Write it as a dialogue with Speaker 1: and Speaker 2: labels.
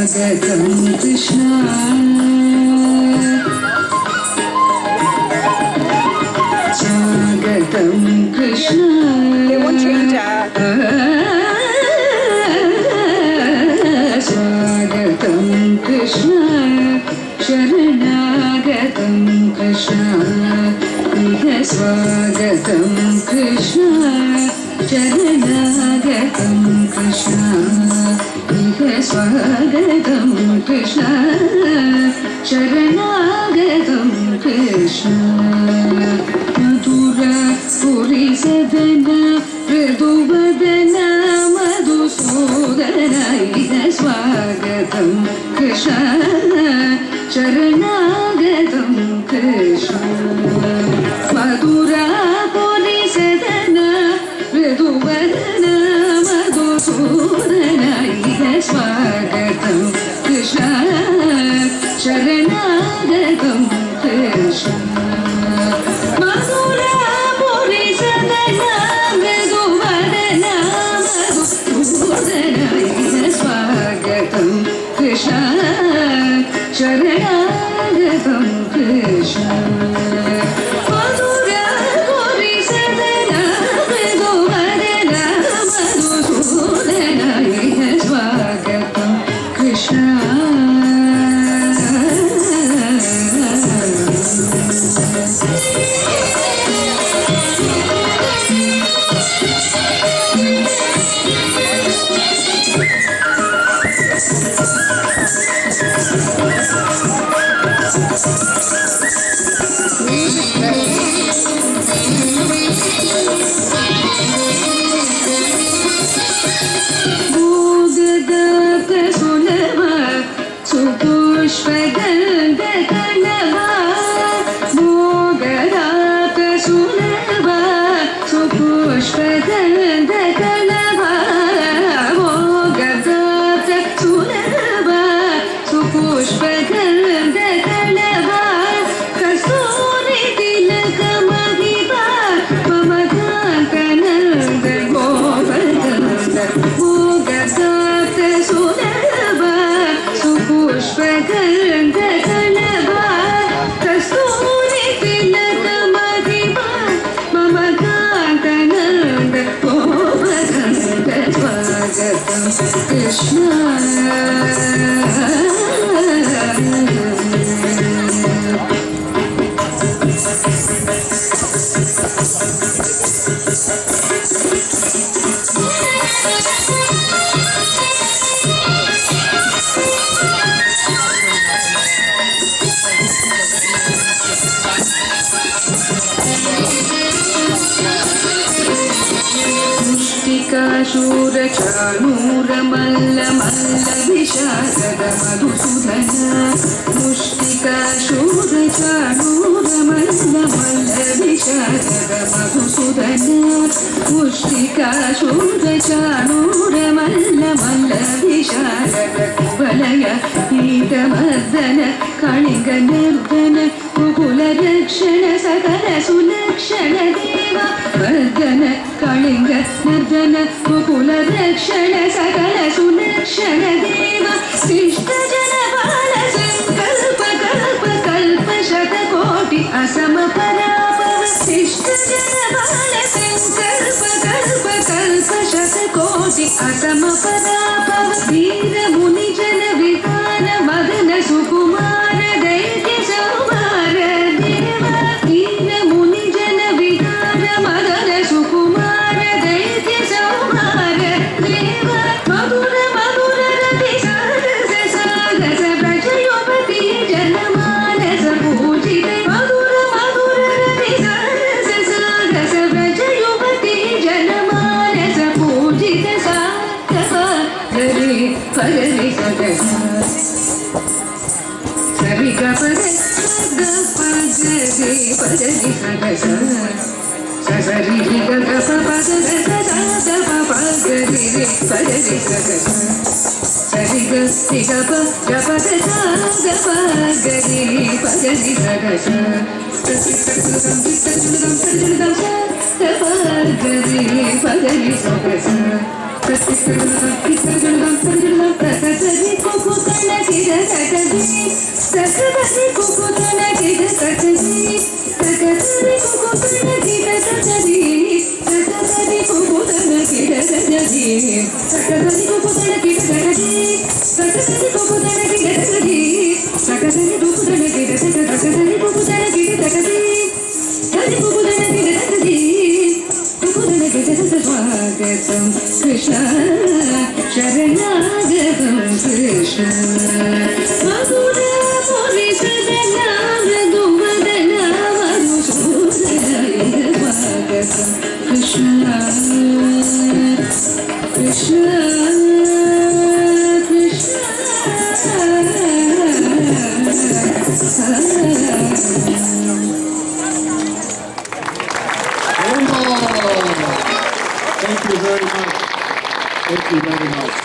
Speaker 1: स्वागतं कृष्ण स्वागतं कृष्ण स्वागतं कृष्ण शरणागतं कृष्ण स्वागतं कृष्ण शरणागतं कृष्ण स्वागतं कृष्ण शरणागतं कृष्ण मधुरपुरी सदन मृदुवदन मधुसूदन स्वागतं कृष्ण शरणागतं कृष्ण मधुरपुरी सदन मृदुवदन मधुसूदन स्वागतं कृष्ण शरणागतं कृष्ण मधुरपुरी सदन मृदुवदन मधुसूदन स्वागतं कृष्ण शरणागतं कृष्ण मधुरपुरी सदन मृदुवदन मधुसूदन स्वागतं कृष्ण शूरचाणूरमल्ल मल्ल विशारद मधुसूदन मुष्टिकाशूरचाणूरमल्ल मल्ल विशारद मधुसूदन मुष्टिकाशूरचाणूरमल्ल मल्ल विशारद वलय पीतमर्दन कलिंग निर्दन कुकुल रक्षण सकल सुलक्षण देव वर्धन कलिंग निर्दन कुकुल रक्षण सकल सुलक्षण देव शिष्ट जन बाल संकल्प कल्प कल्प शतकोटि असम पराभव शिष्ट जन बाल संकल्प कल्प कल्प शतकोटि असम पराभव वीर मुनि जन विधान मदन सुकुमार दैत्य सौमार देव वीर मुनि जन विधान मदन सुकुमार दैत्य सौमार देव मधुर मधुर रति सागस सागस ब्रजयुवती जनमानस पूजित मधुर मधुर रति सागस सागस ब्रजयुवती जनमानस पूजित सागस गरे पगरे सगस सरि ग पद ग पद गे पद गे सगस సరి గ గ ప ప గ గ ద ద ప ప గ రి రి ప గ రి గ గ సరి గ రి గ ప గ ప ద ద ద ప గ రి ప గ రి గ గ స సి త త ద సి త త ద స ద ద స ద ప గ రి ప గ రి స గ స సి త త ద సి త త ద స ద ద ప త త రి కు కు త న కి ద త త రి త త త రి కు కు త న కి ద త త రి త త త రి కు కు త న కి ద త త రి త త త రి కు కు త న కి ద త త రి త త త రి కు కు త న కి ద త త రి త త త రి కు కు త న కి ద త త రి త త త రి కు కు త న కి ద త త త రి కు కు త న కి ద త త రి త రి కు కు త న కి ద త త రి కు కు త న కి ద త త స్వాగతం కృష్ణ శరణాగతం కృష్ణ మధుర మురి సదన మృదువదన మధుసూదన స్వాగతం Krishna Krishna
Speaker 2: Thank you very much. Thank you very much.